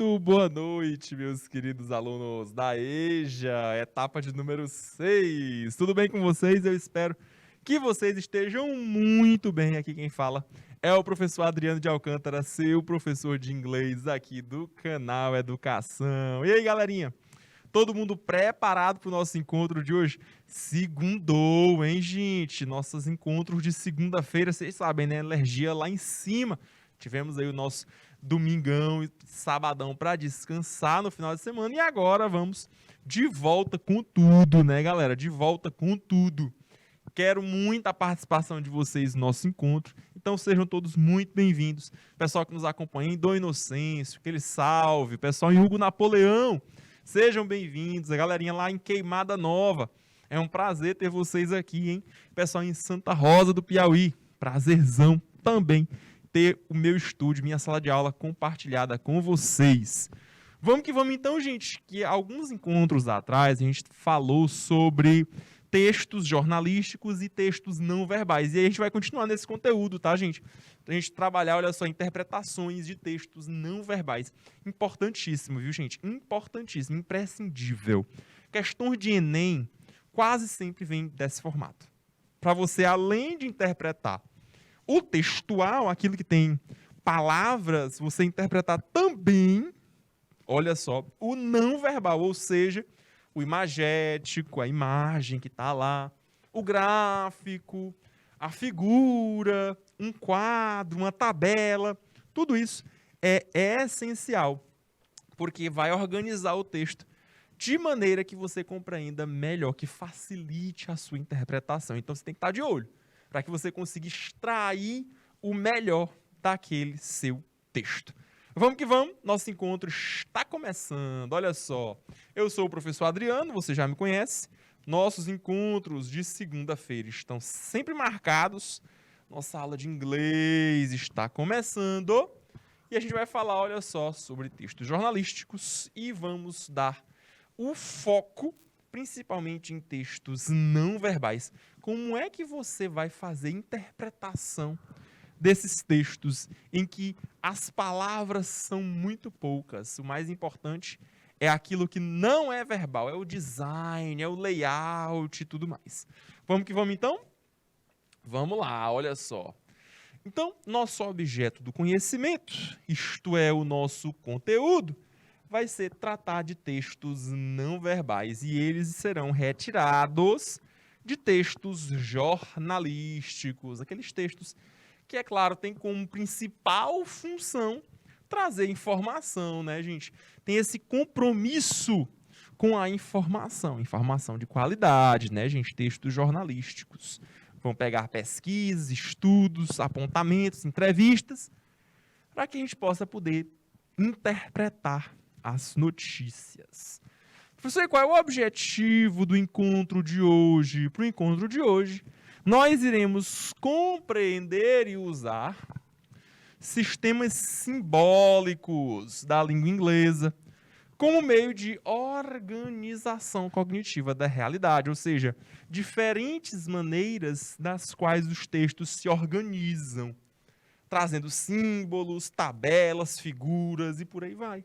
Muito boa noite, meus queridos alunos da EJA, etapa de número 6. Tudo bem com vocês? Eu espero que vocês estejam muito bem. Aqui quem fala é o professor Adriano de Alcântara, seu professor de inglês aqui do canal Educação. E aí, galerinha? Todo mundo preparado para o nosso encontro de hoje? Segundou, hein, gente? Nossos encontros de segunda-feira, vocês sabem, né? Energia lá em cima. Tivemos aí o nosso domingão e sabadão para descansar no final de semana. E agora vamos de volta com tudo, né, galera? De volta com tudo. Quero muita participação de vocês no nosso encontro. Então sejam todos muito bem-vindos. Pessoal que nos acompanha em Dom Inocêncio, aquele salve. Pessoal em Hugo Napoleão, sejam bem-vindos. A galerinha lá em Queimada Nova. É um prazer ter vocês aqui, hein? Pessoal em Santa Rosa do Piauí. Prazerzão também ter o meu estúdio, minha sala de aula compartilhada com vocês. Vamos que vamos então, gente, que alguns encontros atrás a gente falou sobre textos jornalísticos e textos não verbais. E aí a gente vai continuar nesse conteúdo, tá, gente? Então, a gente trabalhar, olha só, interpretações de textos não verbais. Importantíssimo, viu, gente? Importantíssimo, imprescindível. Questões de Enem quase sempre vêm desse formato. Para você, além de interpretar o textual, aquilo que tem palavras, você interpretar também, olha só, o não verbal, ou seja, o imagético, a imagem que está lá, o gráfico, a figura, um quadro, uma tabela, tudo isso é essencial, porque vai organizar o texto de maneira que você compreenda melhor, que facilite a sua interpretação. Então você tem que estar de olho, para que você consiga extrair o melhor daquele seu texto. Vamos que vamos, nosso encontro está começando. Olha só, eu sou o professor Adriano, você já me conhece. Nossos encontros de segunda-feira estão sempre marcados. Nossa aula de inglês está começando. E a gente vai falar, olha só, sobre textos jornalísticos e vamos dar o foco principalmente em textos não verbais. Como é que você vai fazer interpretação desses textos em que as palavras são muito poucas? O mais importante é aquilo que não é verbal, é o design, é o layout e tudo mais. Vamos que vamos então? Vamos lá, olha só. Então, nosso objeto do conhecimento, isto é, o nosso conteúdo, vai ser tratar de textos não verbais e eles serão retirados de textos jornalísticos, aqueles textos que, é claro, tem como principal função trazer informação, né, gente? Tem esse compromisso com a informação de qualidade, né, gente? Textos jornalísticos. Vão pegar pesquisas, estudos, apontamentos, entrevistas, para que a gente possa poder interpretar as notícias. Professor, qual é o objetivo do encontro de hoje? Para o encontro de hoje, nós iremos compreender e usar sistemas simbólicos da língua inglesa como meio de organização cognitiva da realidade, ou seja, diferentes maneiras das quais os textos se organizam, trazendo símbolos, tabelas, figuras e por aí vai.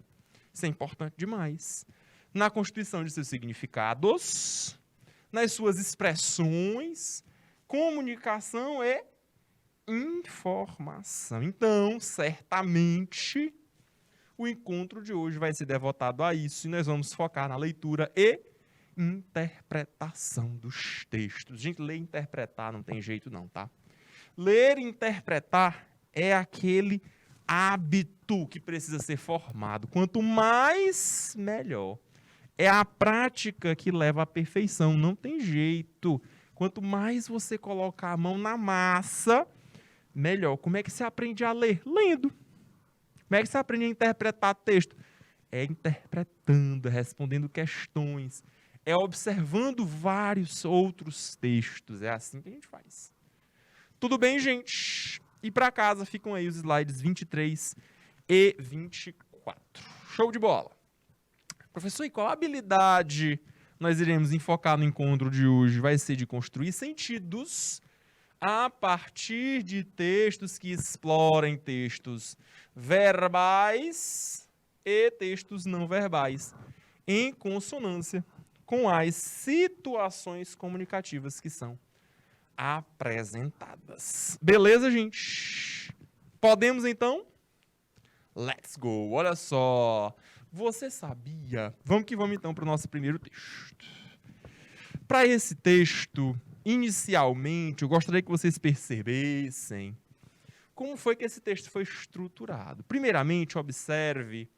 Isso é importante demais. Na constituição de seus significados, nas suas expressões, comunicação e informação. Então, certamente, o encontro de hoje vai ser devotado a isso e nós vamos focar na leitura e interpretação dos textos. Gente, ler e interpretar não tem jeito não, tá? Ler e interpretar é aquele hábito que precisa ser formado. Quanto mais, melhor. É a prática que leva à perfeição, não tem jeito. Quanto mais você colocar a mão na massa, melhor. Como é que você aprende a ler? Lendo. Como é que você aprende a interpretar texto? É interpretando, é respondendo questões, é observando vários outros textos. É assim que a gente faz. Tudo bem, gente? E para casa ficam aí os slides 23 e 24. Show de bola! Professor, e qual habilidade nós iremos enfocar no encontro de hoje? Vai ser de construir sentidos a partir de textos que explorem textos verbais e textos não verbais, em consonância com as situações comunicativas que são apresentadas. Beleza, gente? Podemos, então? Let's go! Olha só. Você sabia? Vamos que vamos, então, para o nosso primeiro texto. Para esse texto, inicialmente, eu gostaria que vocês percebessem como foi que esse texto foi estruturado. Primeiramente, observe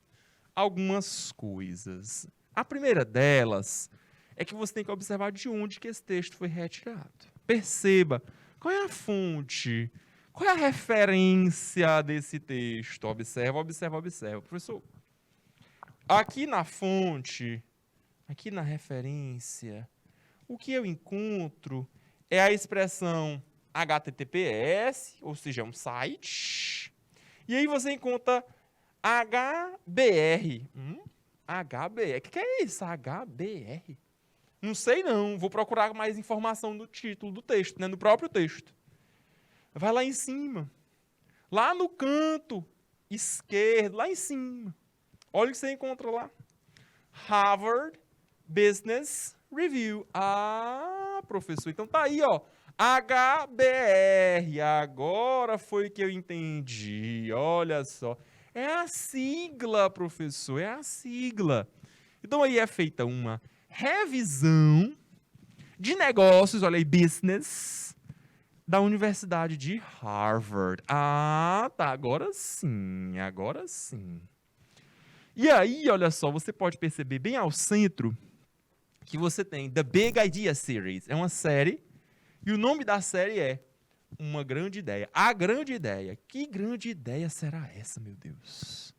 algumas coisas. A primeira delas é que você tem que observar de onde que esse texto foi retirado. Perceba, qual é a fonte? Qual é a referência desse texto? Observa, observa, observa. Professor, aqui na fonte, aqui na referência, o que eu encontro é a expressão HTTPS, ou seja, um site. E aí você encontra HBR. HBR. O que é isso? HBR? Não sei não. Vou procurar mais informação no título do texto, né? No próprio texto. Vai lá em cima. Lá no canto esquerdo, lá em cima. Olha o que você encontra lá. Harvard Business Review. Ah, professor. Então tá aí, ó. HBR. Agora foi que eu entendi. Olha só. É a sigla, professor. É a sigla. Então aí é feita uma revisão de negócios, olha aí, business, da Universidade de Harvard. Ah, tá. Agora sim. Agora sim. E aí, olha só, você pode perceber bem ao centro que você tem The Big Idea Series. É uma série e o nome da série é Uma Grande Ideia. A Grande Ideia. Que grande ideia será essa, meu Deus?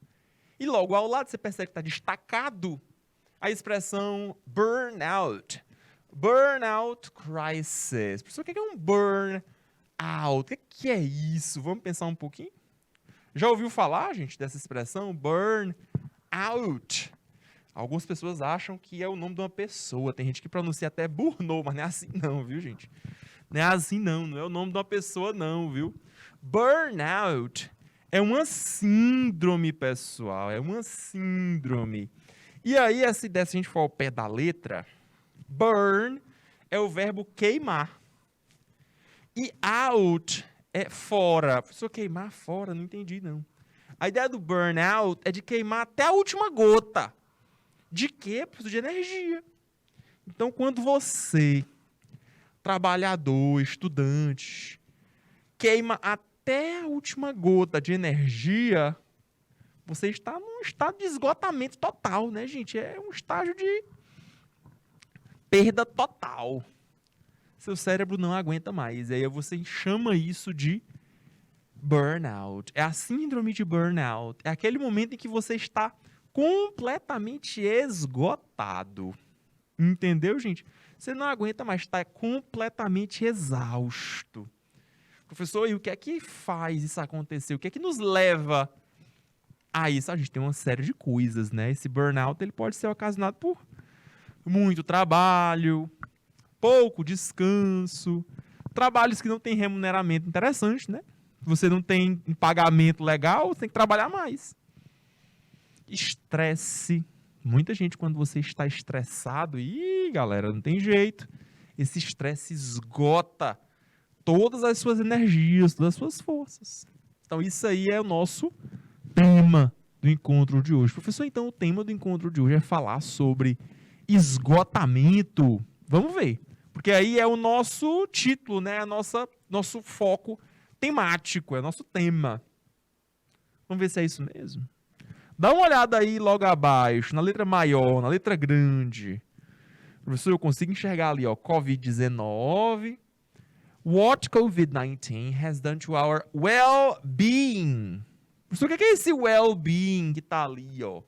E logo ao lado você percebe que está destacado a expressão burnout. Burnout crisis. Professor, o que é um burnout? O que é isso? Vamos pensar um pouquinho? Já ouviu falar, gente, dessa expressão? Burnout. Algumas pessoas acham que é o nome de uma pessoa. Tem gente que pronuncia até burnout, mas não é assim não, viu, gente? Não é assim não, não é o nome de uma pessoa não, viu? Burnout é uma síndrome, pessoal, é uma síndrome. E aí, se a gente for ao pé da letra, burn é o verbo queimar. E out é fora. Professor, queimar fora? Não entendi, não. A ideia do burnout é de queimar até a última gota. De quê? De energia. Então, quando você, trabalhador, estudante, queima até a última gota de energia, você está num estado de esgotamento total, né, gente? É um estágio de perda total. Seu cérebro não aguenta mais. E aí você chama isso de burnout. É a síndrome de burnout. É aquele momento em que você está completamente esgotado. Entendeu, gente? Você não aguenta mais, está completamente exausto. Professor, e o que é que faz isso acontecer? O que é que nos leva a isso? A gente tem uma série de coisas, né? Esse burnout ele pode ser ocasionado por muito trabalho, pouco descanso, trabalhos que não têm remuneramento interessante, né? Você não tem um pagamento legal, você tem que trabalhar mais. Estresse. Muita gente, quando você está estressado, galera, não tem jeito. Esse estresse esgota todas as suas energias, todas as suas forças. Então, isso aí é o nosso tema do encontro de hoje. Professor, então, o tema do encontro de hoje é falar sobre esgotamento. Vamos ver. Porque aí é o nosso título, né? Nosso foco temático, é nosso tema. Vamos ver se é isso mesmo. Dá uma olhada aí logo abaixo, na letra maior, na letra grande. Professor, eu consigo enxergar ali, ó, COVID-19. What COVID-19 has done to our well-being. Professor, o que é esse well-being que tá ali, ó?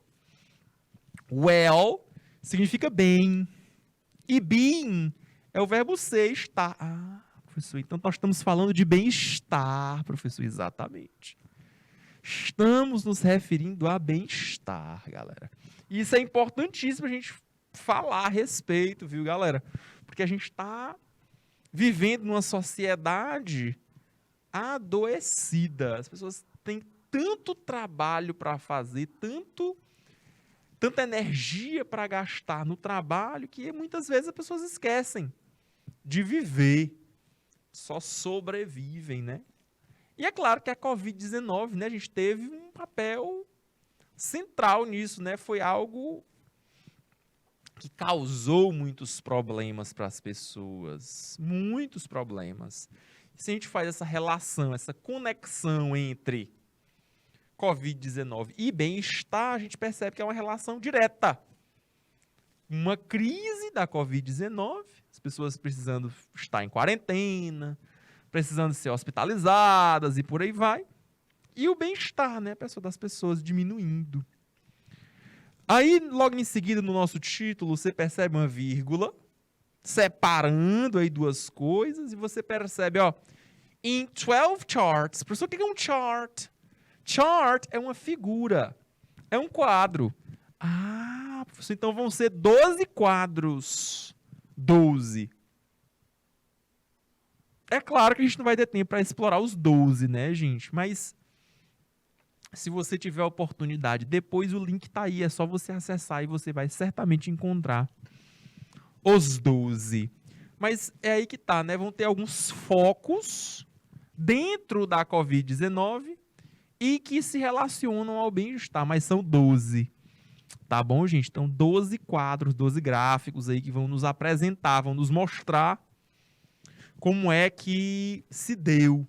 Well significa bem. E being é o verbo ser, estar. Professor, então nós estamos falando de bem-estar, professor, exatamente. Estamos nos referindo a bem-estar, galera. E isso é importantíssimo a gente falar a respeito, viu, galera? Porque a gente está vivendo numa sociedade adoecida. As pessoas têm tanto trabalho para fazer, tanto tanta energia para gastar no trabalho que muitas vezes as pessoas esquecem de viver, só sobrevivem, né? E é claro que a Covid-19, né, a gente teve um papel central nisso, né? Foi algo que causou muitos problemas para as pessoas, muitos problemas. Se a gente faz essa relação, essa conexão entre Covid-19 e bem-estar, a gente percebe que é uma relação direta. Uma crise da Covid-19, as pessoas precisando estar em quarentena, precisando ser hospitalizadas e por aí vai. E o bem-estar, né, das pessoas diminuindo. Aí, logo em seguida, no nosso título, você percebe uma vírgula, separando aí duas coisas, e você percebe, ó, em 12 charts. Professor, o que é um chart? Chart é uma figura, é um quadro. Ah, professor, então vão ser 12 quadros. 12. É claro que a gente não vai ter tempo para explorar os 12, né, gente? Mas se você tiver a oportunidade, depois o link tá aí, é só você acessar e você vai certamente encontrar os 12. Mas é aí que tá, né? Vão ter alguns focos dentro da Covid-19 e que se relacionam ao bem-estar, mas são 12. Tá bom, gente? Então, 12 quadros, 12 gráficos aí que vão nos apresentar, vão nos mostrar como é que se deu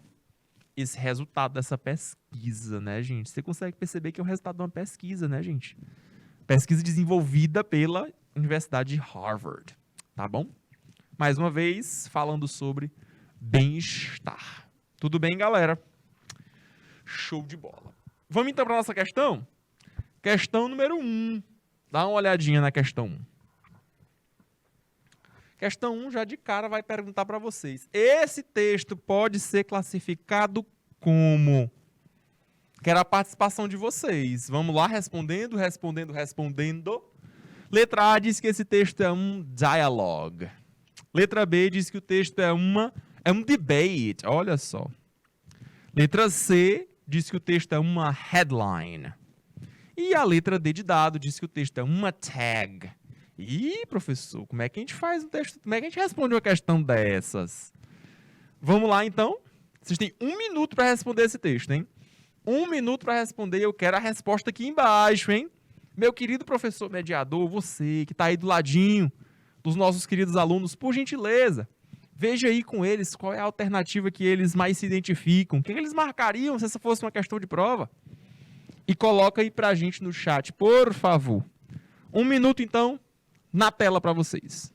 esse resultado dessa pesquisa, né, gente? Você consegue perceber que é o resultado de uma pesquisa, né, gente? Pesquisa desenvolvida pela Universidade de Harvard, tá bom? Mais uma vez, falando sobre bem-estar. Tudo bem, galera? Show de bola. Vamos então para a nossa questão? Questão número 1. Dá uma olhadinha na questão 1. Questão 1 já de cara vai perguntar para vocês. Esse texto pode ser classificado como? Quero a participação de vocês. Vamos lá, respondendo. Letra A diz que esse texto é um dialogue. Letra B diz que o texto é um debate. Olha só. Letra C diz que o texto é uma headline. E a letra D de dado diz que o texto é uma tag. Ih, professor, como é que a gente faz um texto? Como é que a gente responde uma questão dessas? Vamos lá, então. Vocês têm 1 minuto para responder esse texto, hein? 1 minuto para responder e eu quero a resposta aqui embaixo, hein? Meu querido professor mediador, você que está aí do ladinho dos nossos queridos alunos, por gentileza, veja aí com eles qual é a alternativa que eles mais se identificam. O que eles marcariam se essa fosse uma questão de prova? E coloca aí para a gente no chat, por favor. 1 minuto, então, na tela para vocês.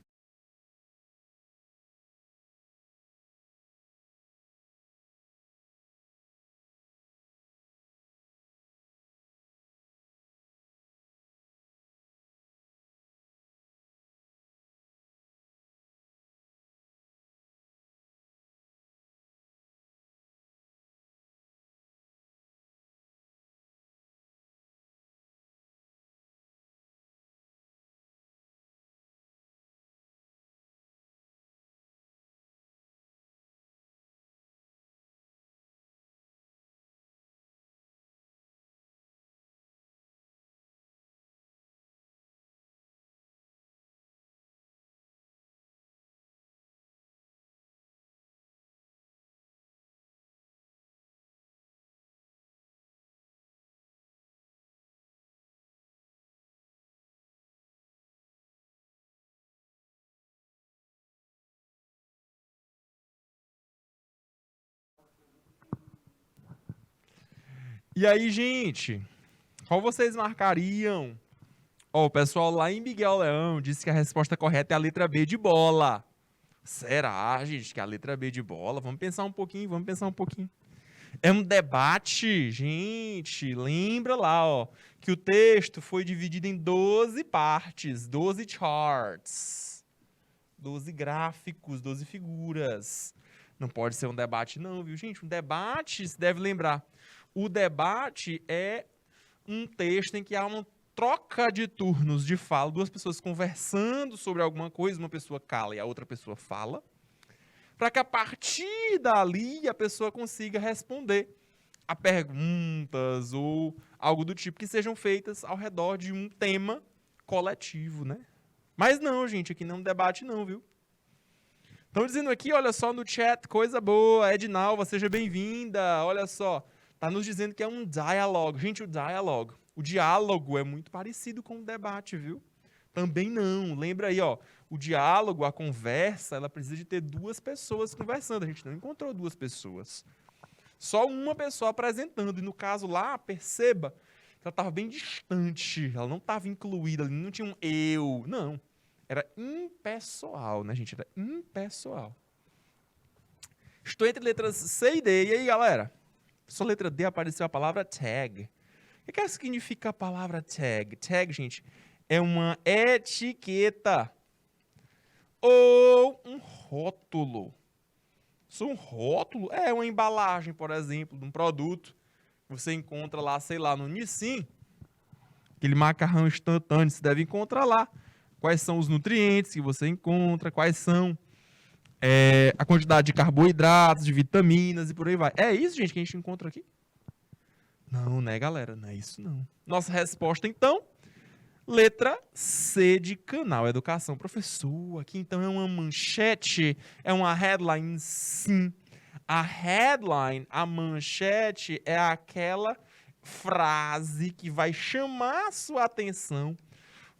E aí, gente, qual vocês marcariam? Ó, o pessoal lá em Miguel Leão disse que a resposta correta é a letra B de bola. Será, gente, que é a letra B de bola? Vamos pensar um pouquinho. É um debate, gente. Lembra lá, ó, que o texto foi dividido em 12 partes, 12 charts, 12 gráficos, 12 figuras. Não pode ser um debate não, viu, gente? Um debate, se deve lembrar. O debate é um texto em que há uma troca de turnos de fala, duas pessoas conversando sobre alguma coisa, uma pessoa cala e a outra pessoa fala, para que a partir dali a pessoa consiga responder a perguntas ou algo do tipo, que sejam feitas ao redor de um tema coletivo, né? Mas não, gente, aqui não é um debate não, viu? Estão dizendo aqui, olha só, no chat, coisa boa, Ednalva, seja bem-vinda, olha só. Tá nos dizendo que é um diálogo. Gente, o diálogo é muito parecido com o debate, viu? Também não. Lembra aí, ó, o diálogo, a conversa, ela precisa de ter duas pessoas conversando. A gente não encontrou duas pessoas. Só uma pessoa apresentando. E no caso lá, perceba que ela estava bem distante. Ela não estava incluída ali, não tinha um eu. Não. Era impessoal, né, gente? Era impessoal. Estou entre letras C e D. E aí, galera? Só letra D apareceu a palavra tag. O que significa a palavra tag? Tag, gente, é uma etiqueta ou um rótulo. Isso é um rótulo? É uma embalagem, por exemplo, de um produto. Você encontra lá, sei lá, no Nissin, aquele macarrão instantâneo, você deve encontrar lá. Quais são os nutrientes que você encontra, quais são a quantidade de carboidratos, de vitaminas e por aí vai. É isso, gente, que a gente encontra aqui? Não, né, galera? Não é isso, não. Nossa resposta, então, letra C de canal Educação. Professor, aqui então é uma manchete, é uma headline, sim. A headline, a manchete, é aquela frase que vai chamar a sua atenção,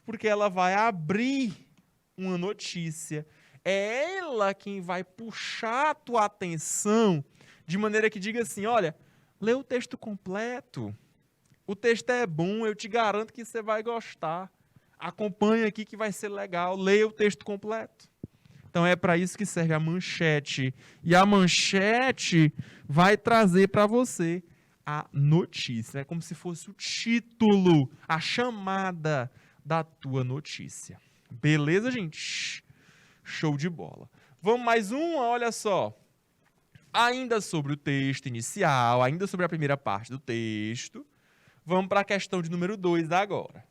porque ela vai abrir uma notícia. É ela quem vai puxar a tua atenção de maneira que diga assim, olha, lê o texto completo. O texto é bom, eu te garanto que você vai gostar. Acompanha aqui que vai ser legal. Leia o texto completo. Então é para isso que serve a manchete. E a manchete vai trazer para você a notícia. É como se fosse o título, a chamada da tua notícia. Beleza, gente? Show de bola. Vamos mais uma, olha só. Ainda sobre o texto inicial, ainda sobre a primeira parte do texto, vamos para a questão de número 2 agora.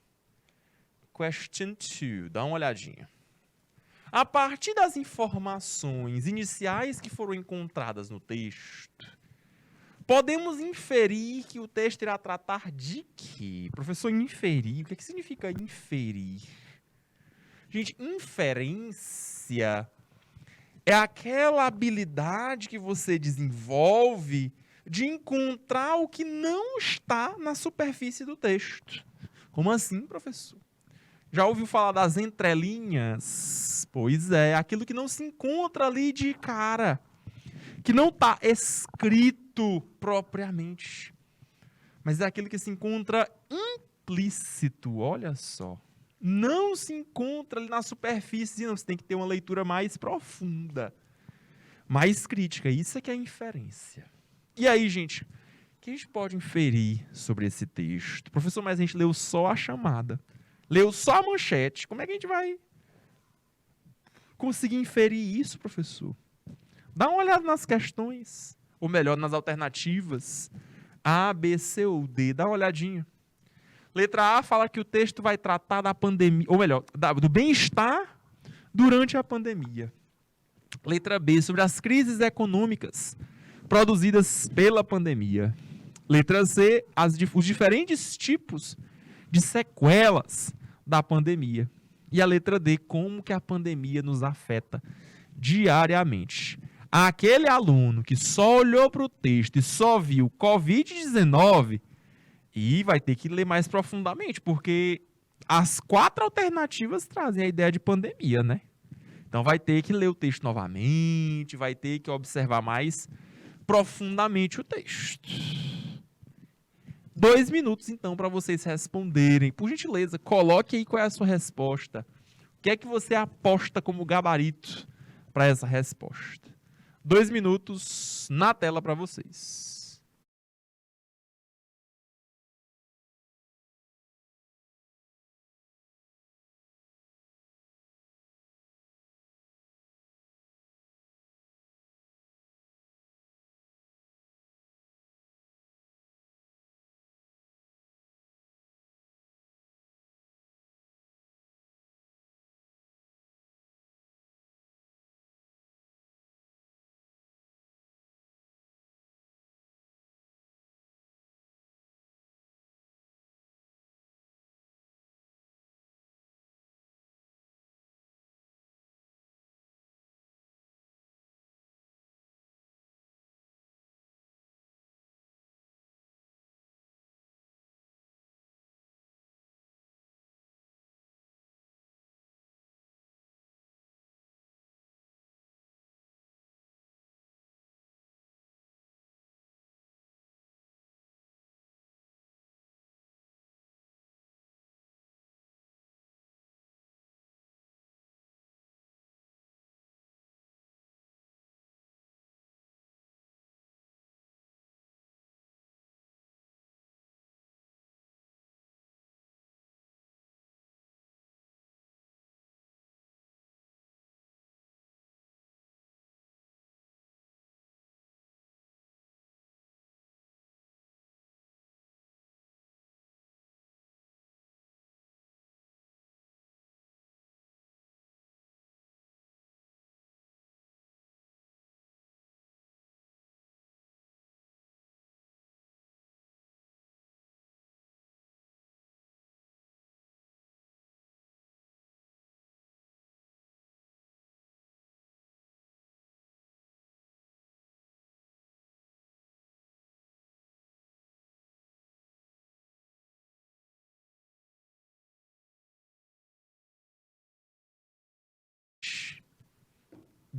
Question 2, dá uma olhadinha. A partir das informações iniciais que foram encontradas no texto, podemos inferir que o texto irá tratar de quê? Professor, inferir, o que significa inferir? Gente, inferência é aquela habilidade que você desenvolve de encontrar o que não está na superfície do texto. Como assim, professor? Já ouviu falar das entrelinhas? Pois é, aquilo que não se encontra ali de cara, que não está escrito propriamente, mas é aquilo que se encontra implícito, olha só. Não se encontra ali na superfície, não, você tem que ter uma leitura mais profunda, mais crítica, isso é que é inferência. E aí, gente, o que a gente pode inferir sobre esse texto? Professor, mas a gente leu só a chamada, leu só a manchete, como é que a gente vai conseguir inferir isso, professor? Dá uma olhada nas questões, ou melhor, nas alternativas, A, B, C ou D, dá uma olhadinha. Letra A fala que o texto vai tratar da pandemia, ou melhor, do bem-estar durante a pandemia. Letra B, sobre as crises econômicas produzidas pela pandemia. Letra C, os diferentes tipos de sequelas da pandemia. E a letra D, como que a pandemia nos afeta diariamente. Aquele aluno que só olhou para o texto e só viu Covid-19, e vai ter que ler mais profundamente, porque as 4 alternativas trazem a ideia de pandemia, né? Então vai ter que ler o texto novamente, vai ter que observar mais profundamente o texto. 2 minutos, então, para vocês responderem. Por gentileza, coloque aí qual é a sua resposta. O que é que você aposta como gabarito para essa resposta? 2 minutos na tela para vocês.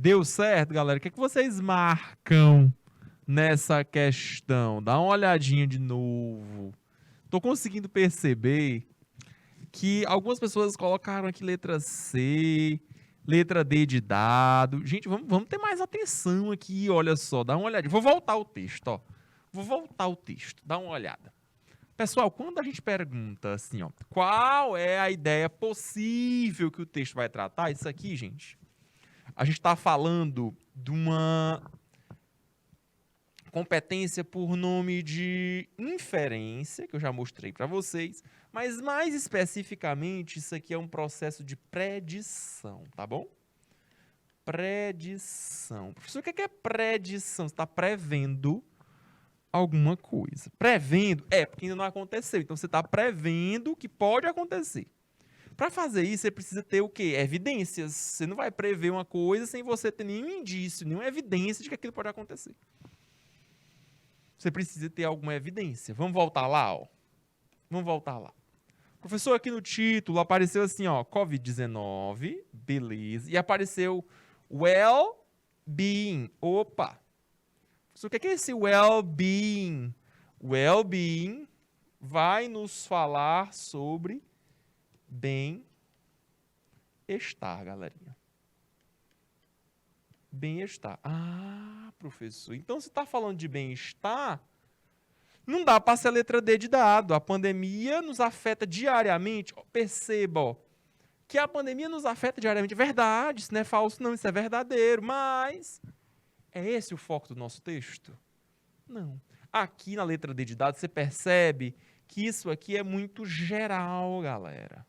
Deu certo, galera? O que é que vocês marcam nessa questão? Dá uma olhadinha de novo. Tô conseguindo perceber que algumas pessoas colocaram aqui letra C, letra D de dado. Gente, vamos ter mais atenção aqui, olha só, dá uma olhadinha. Vou voltar o texto, ó. Vou voltar o texto, dá uma olhada. Pessoal, quando a gente pergunta assim, ó, qual é a ideia possível que o texto vai tratar? Isso aqui, gente, a gente está falando de uma competência por nome de inferência, que eu já mostrei para vocês, mas mais especificamente, isso aqui é um processo de predição, tá bom? Predição. Professor, o que é predição? Você está prevendo alguma coisa. Prevendo é porque ainda não aconteceu. Então, você está prevendo que pode acontecer. Para fazer isso, você precisa ter o quê? Evidências. Você não vai prever uma coisa sem você ter nenhum indício, nenhuma evidência de que aquilo pode acontecer. Você precisa ter alguma evidência. Vamos voltar lá, ó. Vamos voltar lá. Professor, aqui no título apareceu assim, ó, COVID-19, beleza, e apareceu well-being. Opa! Professor, o que é esse well-being? Well-being vai nos falar sobre bem-estar, galerinha. Bem-estar. Ah, professor, então se está falando de bem-estar, não dá para ser a letra D de dado. A pandemia nos afeta diariamente. Perceba, ó, que a pandemia nos afeta diariamente. É verdade, isso não é falso, não, isso é verdadeiro. Mas é esse o foco do nosso texto? Não. Aqui na letra D de dado, você percebe que isso aqui é muito geral, galera.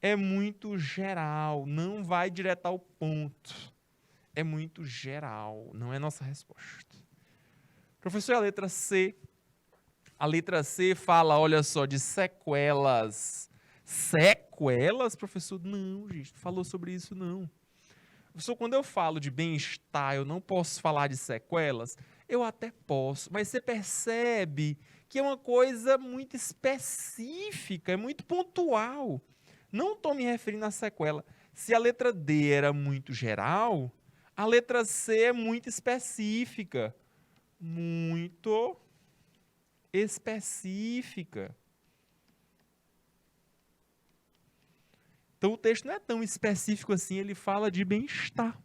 É muito geral, não vai direto ao ponto. É muito geral, não é nossa resposta. Professor, a letra C? A letra C fala, olha só, de sequelas. Sequelas, professor? Não, gente, não falou sobre isso, não. Professor, quando eu falo de bem-estar, eu não posso falar de sequelas? Eu até posso, mas você percebe que é uma coisa muito específica, é muito pontual. Não estou me referindo à sequela. Se a letra D era muito geral, a letra C é muito específica. Muito específica. Então o texto não é tão específico assim, ele fala de bem-estar.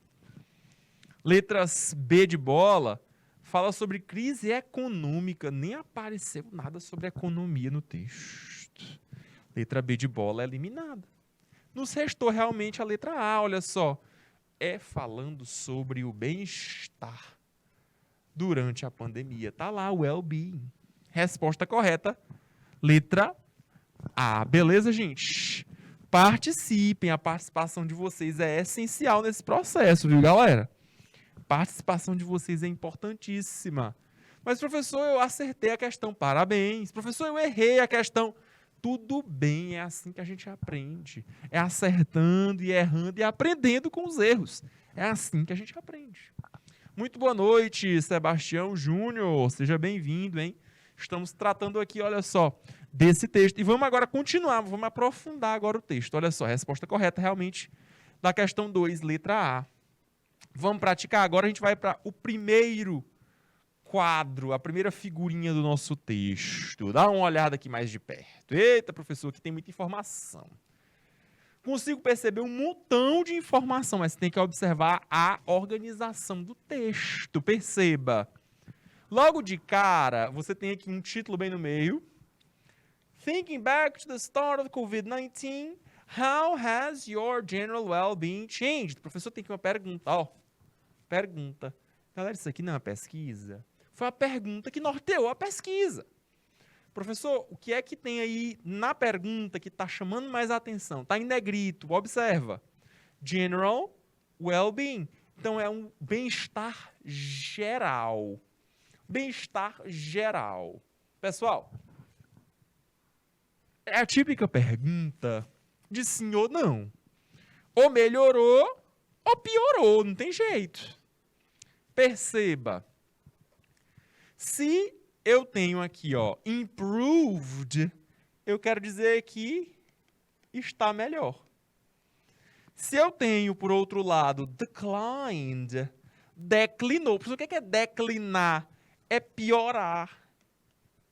Letras B de bola fala sobre crise econômica, nem apareceu nada sobre economia no texto. Letra B de bola é eliminada. Nos restou realmente a letra A, olha só. É falando sobre o bem-estar durante a pandemia. Tá lá, well-being. Resposta correta, letra A. Beleza, gente? Participem, a participação de vocês é essencial nesse processo, viu, galera? Participação de vocês é importantíssima. Mas, professor, eu acertei a questão, parabéns. Professor, eu errei a questão. Tudo bem, é assim que a gente aprende. É acertando e errando e aprendendo com os erros. É assim que a gente aprende. Muito boa noite, Sebastião Júnior. Seja bem-vindo, hein? Estamos tratando aqui, olha só, desse texto. E vamos agora continuar, vamos aprofundar agora o texto. Olha só, a resposta correta realmente da questão 2, letra A. Vamos praticar? Agora a gente vai para o primeiro quadro, a primeira figurinha do nosso texto. Dá uma olhada aqui mais de perto. Eita, professor, aqui tem muita informação. Consigo perceber um montão de informação, mas você tem que observar a organização do texto. Perceba. Logo de cara, você tem aqui um título bem no meio. Thinking back to the start of COVID-19, how has your general well-being changed? O professor tem aqui uma pergunta, ó. Pergunta. Galera, isso aqui não é uma pesquisa? Foi a pergunta que norteou a pesquisa. Professor, o que é que tem aí na pergunta que está chamando mais a atenção? Está em negrito, observa. General well-being. Então, é um bem-estar geral. Bem-estar geral. Pessoal, é a típica pergunta de sim ou não. Ou melhorou, ou piorou, não tem jeito. Perceba. Se eu tenho aqui, ó, improved, eu quero dizer que está melhor. Se eu tenho, por outro lado, declined, declinou. Professor, o que é declinar? É piorar.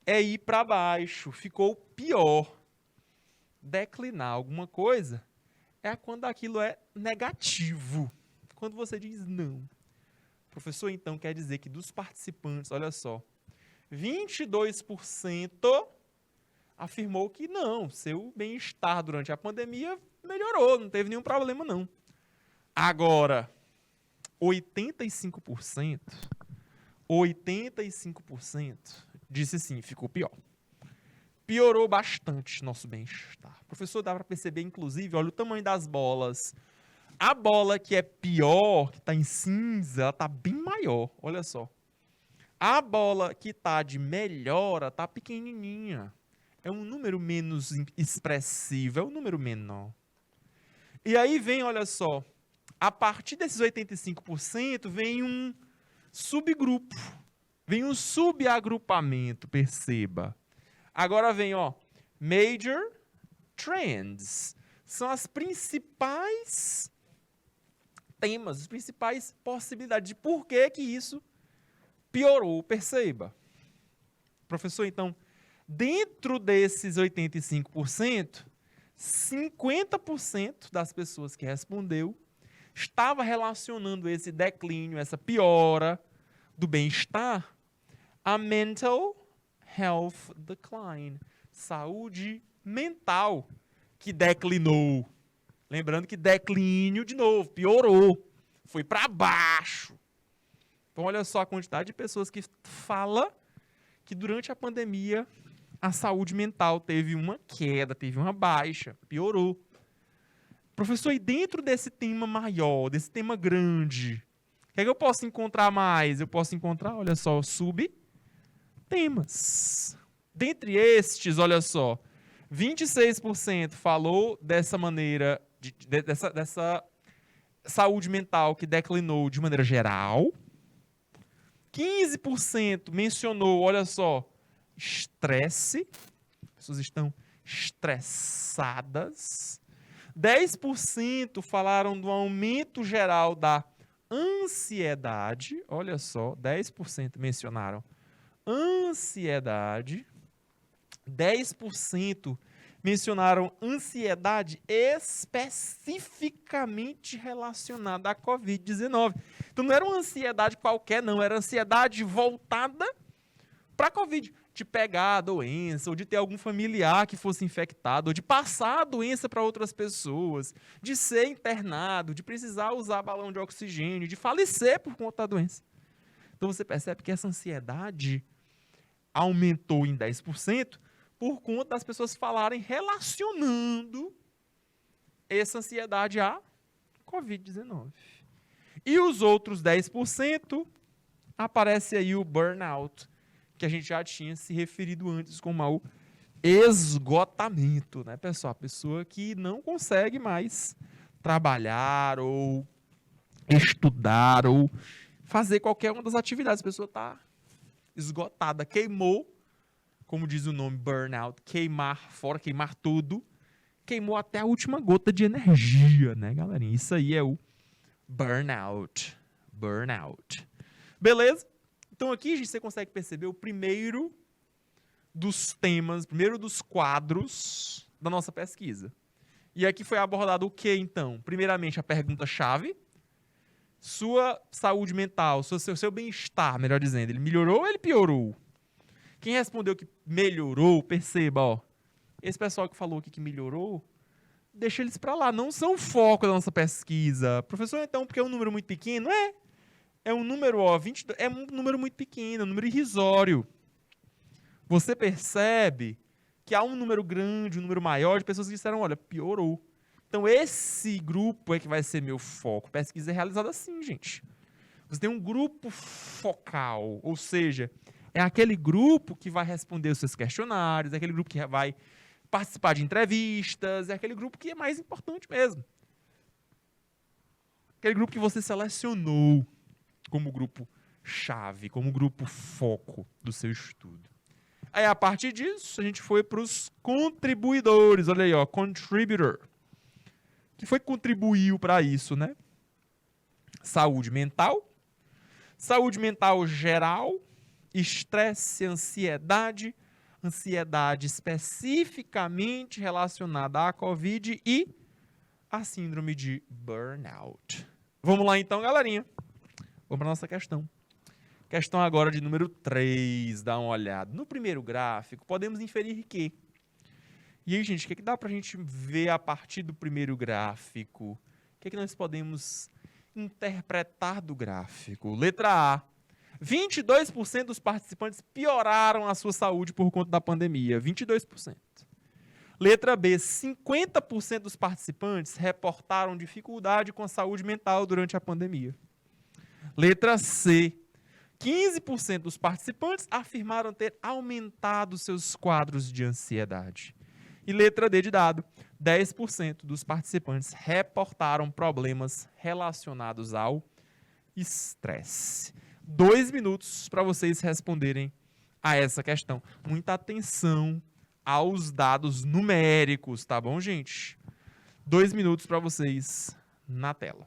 É ir para baixo. Ficou pior. Declinar alguma coisa é quando aquilo é negativo. Quando você diz não. Professor, então, quer dizer que dos participantes, olha só, 22% afirmou que não, seu bem-estar durante a pandemia melhorou, não teve nenhum problema não. Agora, 85% disse sim, ficou pior. Piorou bastante nosso bem-estar. Professor, dá para perceber, inclusive, olha o tamanho das bolas. A bola que é pior, que está em cinza, ela está bem maior, olha só. A bola que está de melhora está pequenininha. É um número menos expressivo, é um número menor. E aí vem, olha só, a partir desses 85% vem um subgrupo, vem um subagrupamento, perceba. Agora vem, ó, major trends. São as principais temas, as principais possibilidades de por que isso piorou, perceba. Professor, então, dentro desses 85%, 50% das pessoas que respondeu estava relacionando esse declínio, essa piora do bem-estar a mental health decline, saúde mental que declinou. Lembrando que declínio, de novo, piorou, foi para baixo. Então, olha só a quantidade de pessoas que fala que durante a pandemia a saúde mental teve uma queda, teve uma baixa, piorou. Professor, e dentro desse tema maior, desse tema grande, o que é que eu posso encontrar mais? Eu posso encontrar, olha só, subtemas. Dentre estes, olha só, 26% falou dessa maneira, dessa saúde mental que declinou de maneira geral. 15% mencionou, olha só, estresse. As pessoas estão estressadas. 10% falaram do aumento geral da ansiedade. Olha só, 10% mencionaram ansiedade. 10% mencionaram ansiedade especificamente relacionada à Covid-19. Então não era uma ansiedade qualquer, não. Era ansiedade voltada para a Covid. De pegar a doença, ou de ter algum familiar que fosse infectado, ou de passar a doença para outras pessoas, de ser internado, de precisar usar balão de oxigênio, de falecer por conta da doença. Então você percebe que essa ansiedade aumentou em 10%, por conta das pessoas falarem relacionando essa ansiedade à Covid-19. E os outros 10%, aparece aí o burnout, que a gente já tinha se referido antes como ao esgotamento, né, pessoal? A pessoa que não consegue mais trabalhar ou estudar ou fazer qualquer uma das atividades. A pessoa está esgotada, queimou, como diz o nome, burnout, queimar fora, queimar tudo, queimou até a última gota de energia, né, galerinha? Isso aí é o burnout. Burnout. Beleza? Então aqui você consegue perceber o primeiro dos temas, o primeiro dos quadros da nossa pesquisa. E aqui foi abordado o que, então? Primeiramente, a pergunta-chave. Sua saúde mental, seu bem-estar, melhor dizendo, ele melhorou ou ele piorou? Quem respondeu que melhorou, perceba, ó, esse pessoal que falou aqui que melhorou, deixa eles para lá, não são o foco da nossa pesquisa. Professor, então, porque é um número muito pequeno? É um número, ó, 22, é um número muito pequeno, um número irrisório. Você percebe que há um número grande, um número maior de pessoas que disseram, olha, piorou. Então, esse grupo é que vai ser meu foco. Pesquisa é realizada assim, gente. Você tem um grupo focal, ou seja, é aquele grupo que vai responder os seus questionários, é aquele grupo que vai participar de entrevistas, é aquele grupo que é mais importante mesmo. Aquele grupo que você selecionou como grupo-chave, como grupo foco do seu estudo. Aí, a partir disso, a gente foi para os contribuidores. Olha aí, ó, contributor. que foi que contribuiu para isso, né? Saúde mental geral, estresse, ansiedade especificamente relacionada à Covid e a síndrome de burnout. Vamos lá então, galerinha. Vamos para a nossa questão. Questão agora de número 3, dá uma olhada. No primeiro gráfico, podemos inferir que... E aí, gente, o que dá para a gente ver a partir do primeiro gráfico? O que nós podemos interpretar do gráfico? Letra A. 22% dos participantes pioraram a sua saúde por conta da pandemia. 22%. Letra B. 50% dos participantes reportaram dificuldade com a saúde mental durante a pandemia. Letra C. 15% dos participantes afirmaram ter aumentado seus quadros de ansiedade. E letra D de dado, 10% dos participantes reportaram problemas relacionados ao estresse. 2 minutos para vocês responderem a essa questão. Muita atenção aos dados numéricos, tá bom, gente? 2 minutos para vocês na tela.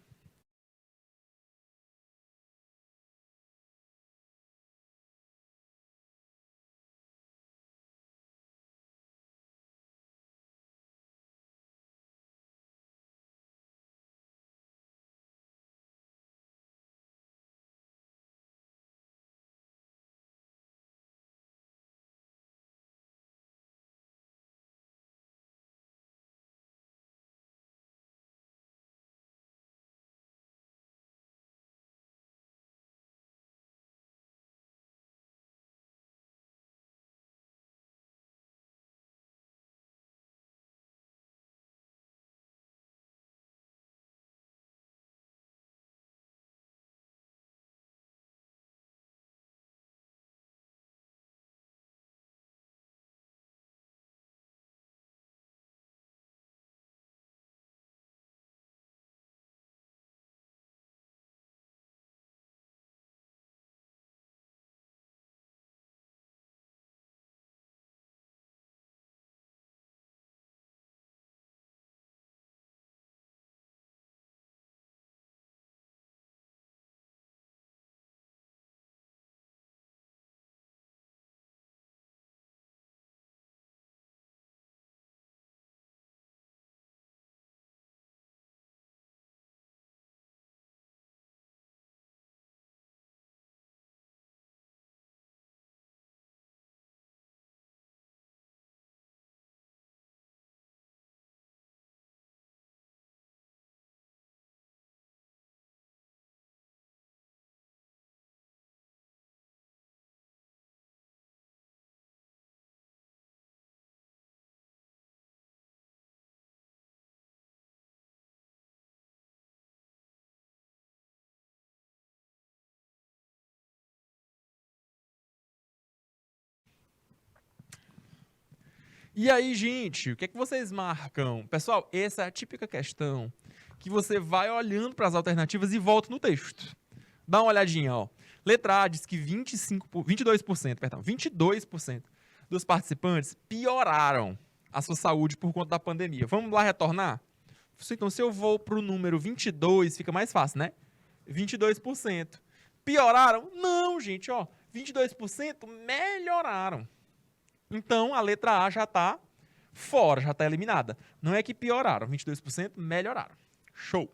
E aí, gente, o que vocês marcam? Pessoal, essa é a típica questão que você vai olhando para as alternativas e volta no texto. Dá uma olhadinha, ó. Letra A diz que 22% dos participantes pioraram a sua saúde por conta da pandemia. Vamos lá retornar? Então, se eu vou para o número 22, fica mais fácil, né? 22%. Pioraram? Não, gente, ó. 22% melhoraram. Então, a letra A já está fora, já está eliminada. Não é que pioraram, 22% melhoraram. Show!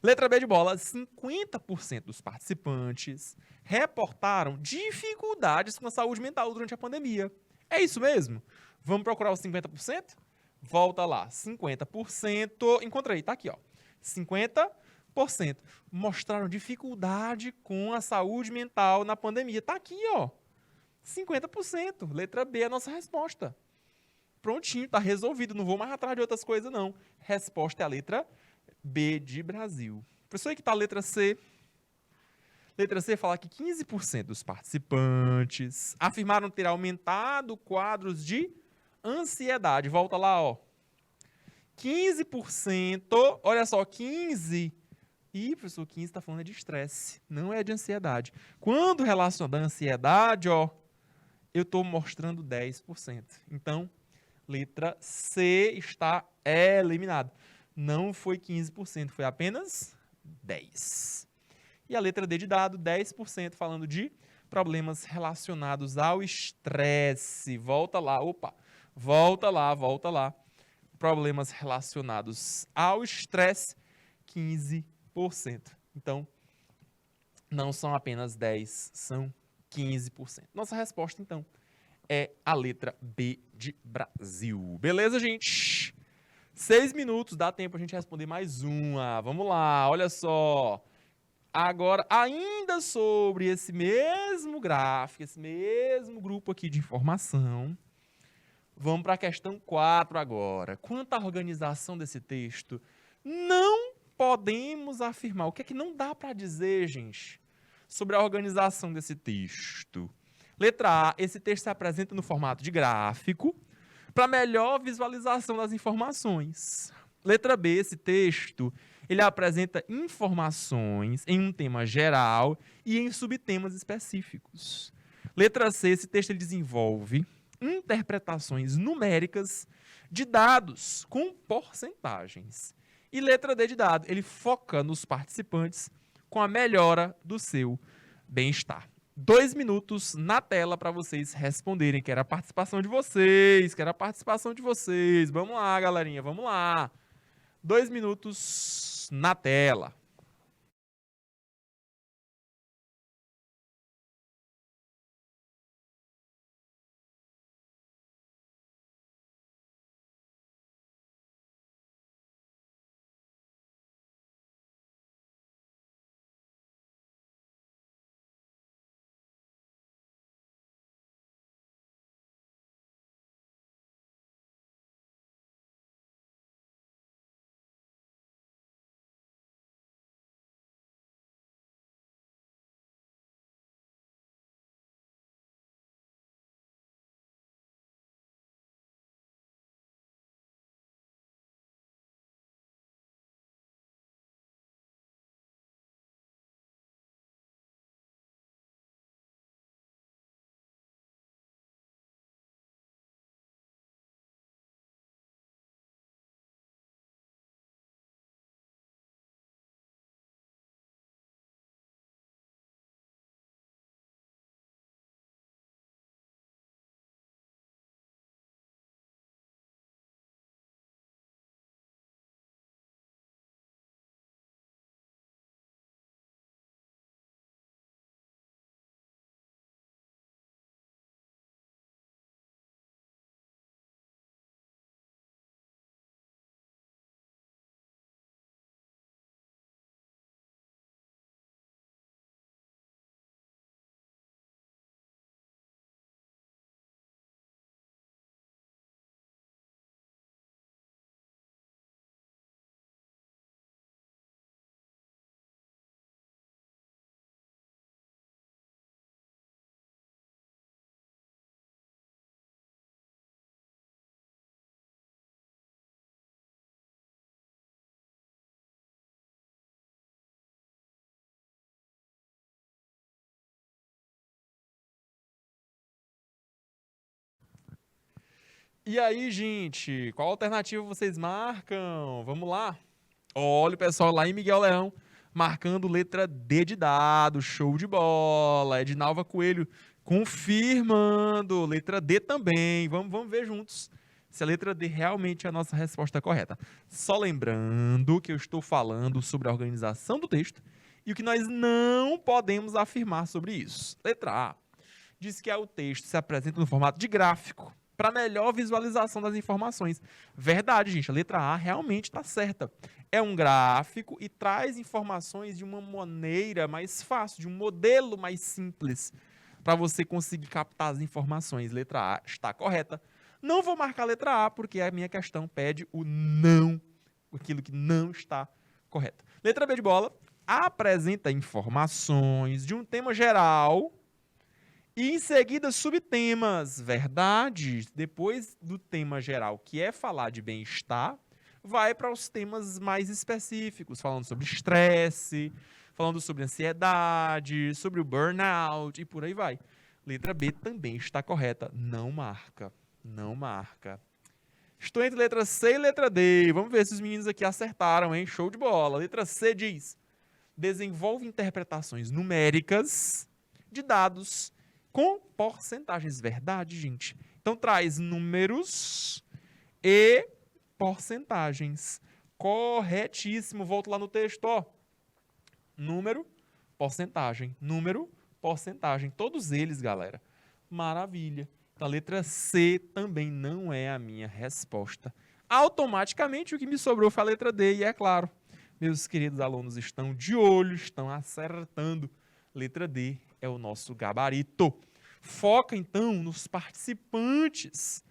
Letra B de bola, 50% dos participantes reportaram dificuldades com a saúde mental durante a pandemia. É isso mesmo? Vamos procurar os 50%? Volta lá, 50%, encontrei, tá aqui, ó. 50% mostraram dificuldade com a saúde mental na pandemia. Tá aqui, ó. 50%. Letra B é a nossa resposta. Prontinho, tá resolvido. Não vou mais atrás de outras coisas, não. Resposta é a letra B de Brasil. Professor, aí que tá a letra C. Letra C fala que 15% dos participantes afirmaram ter aumentado quadros de ansiedade. Volta lá, ó. 15%, olha só, 15%. Ih, professor, 15 está falando de estresse, não é de ansiedade. Quando relacionado à ansiedade, ó, eu estou mostrando 10%. Então, letra C está eliminada. Não foi 15%, foi apenas 10%. E a letra D de dado, 10%, falando de problemas relacionados ao estresse. Volta lá, opa, volta lá. Problemas relacionados ao estresse, 15%. Então, não são apenas 10%, são 15%. Nossa resposta, então, é a letra B de Brasil. Beleza, gente? 6 minutos, dá tempo a gente responder mais uma. Vamos lá, olha só. Agora, ainda sobre esse mesmo gráfico, esse mesmo grupo aqui de informação, vamos para a questão 4 agora. Quanto à organização desse texto, não podemos afirmar. O que é que não dá para dizer, gente, sobre a organização desse texto? Letra A, esse texto se apresenta no formato de gráfico para melhor visualização das informações. Letra B, esse texto ele apresenta informações em um tema geral e em subtemas específicos. Letra C, esse texto ele desenvolve interpretações numéricas de dados com porcentagens. E letra D de dado, ele foca nos participantes com a melhora do seu bem-estar. 2 minutos na tela para vocês responderem. Quero a participação de vocês, Vamos lá, galerinha, vamos lá. 2 minutos na tela. E aí, gente, qual alternativa vocês marcam? Vamos lá. Olha o pessoal lá em Miguel Leão, marcando letra D de dado, show de bola. Edinalva Coelho confirmando, letra D também. Vamos ver juntos se a letra D realmente é a nossa resposta correta. Só lembrando que eu estou falando sobre a organização do texto e o que nós não podemos afirmar sobre isso. Letra A diz que o texto se apresenta no formato de gráfico para melhor visualização das informações. Verdade, gente, a letra A realmente está certa. É um gráfico e traz informações de uma maneira mais fácil, de um modelo mais simples, para você conseguir captar as informações. Letra A está correta. Não vou marcar a letra A, porque a minha questão pede o não, aquilo que não está correto. Letra B de bola, apresenta informações de um tema geral e em seguida subtemas. Verdade, depois do tema geral, que é falar de bem-estar, vai para os temas mais específicos, falando sobre estresse, falando sobre ansiedade, sobre o burnout e por aí vai. Letra B também está correta, não marca. Estou entre letra C e letra D. Vamos ver se os meninos aqui acertaram, hein? Show de bola. Letra C diz: desenvolve interpretações numéricas de dados com porcentagens. Verdade, gente? Então traz números e porcentagens. Corretíssimo. Volto lá no texto, ó. Número, porcentagem. Número, porcentagem. Todos eles, galera. Maravilha. Então, a letra C também não é a minha resposta. Automaticamente, o que me sobrou foi a letra D. E é claro, meus queridos alunos estão de olho, estão acertando. Letra D é o nosso gabarito. Foca, então, nos participantes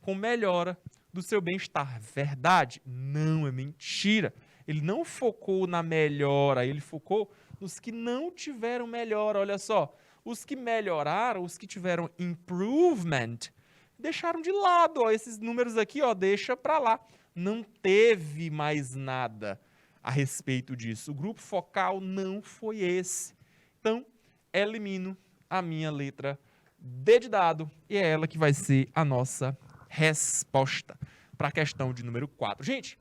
com melhora do seu bem-estar. Verdade? Não, é mentira. Ele não focou na melhora, ele focou nos que não tiveram melhora. Olha só, os que melhoraram, os que tiveram improvement, deixaram de lado. Ó, esses números aqui, ó, deixa para lá. Não teve mais nada a respeito disso. O grupo focal não foi esse. Então, elimino a minha letra D de dado e é ela que vai ser a nossa resposta para a questão de número 4. Gente,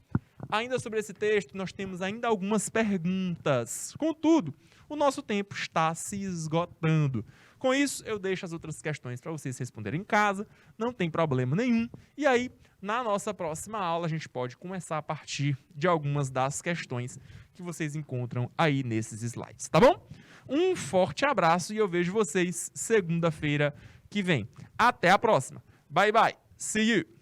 ainda sobre esse texto, nós temos ainda algumas perguntas. Contudo, o nosso tempo está se esgotando. Com isso, eu deixo as outras questões para vocês responderem em casa, não tem problema nenhum. E aí, na nossa próxima aula, a gente pode começar a partir de algumas das questões que vocês encontram aí nesses slides, tá bom? Um forte abraço e eu vejo vocês segunda-feira que vem. Até a próxima. Bye, bye. See you.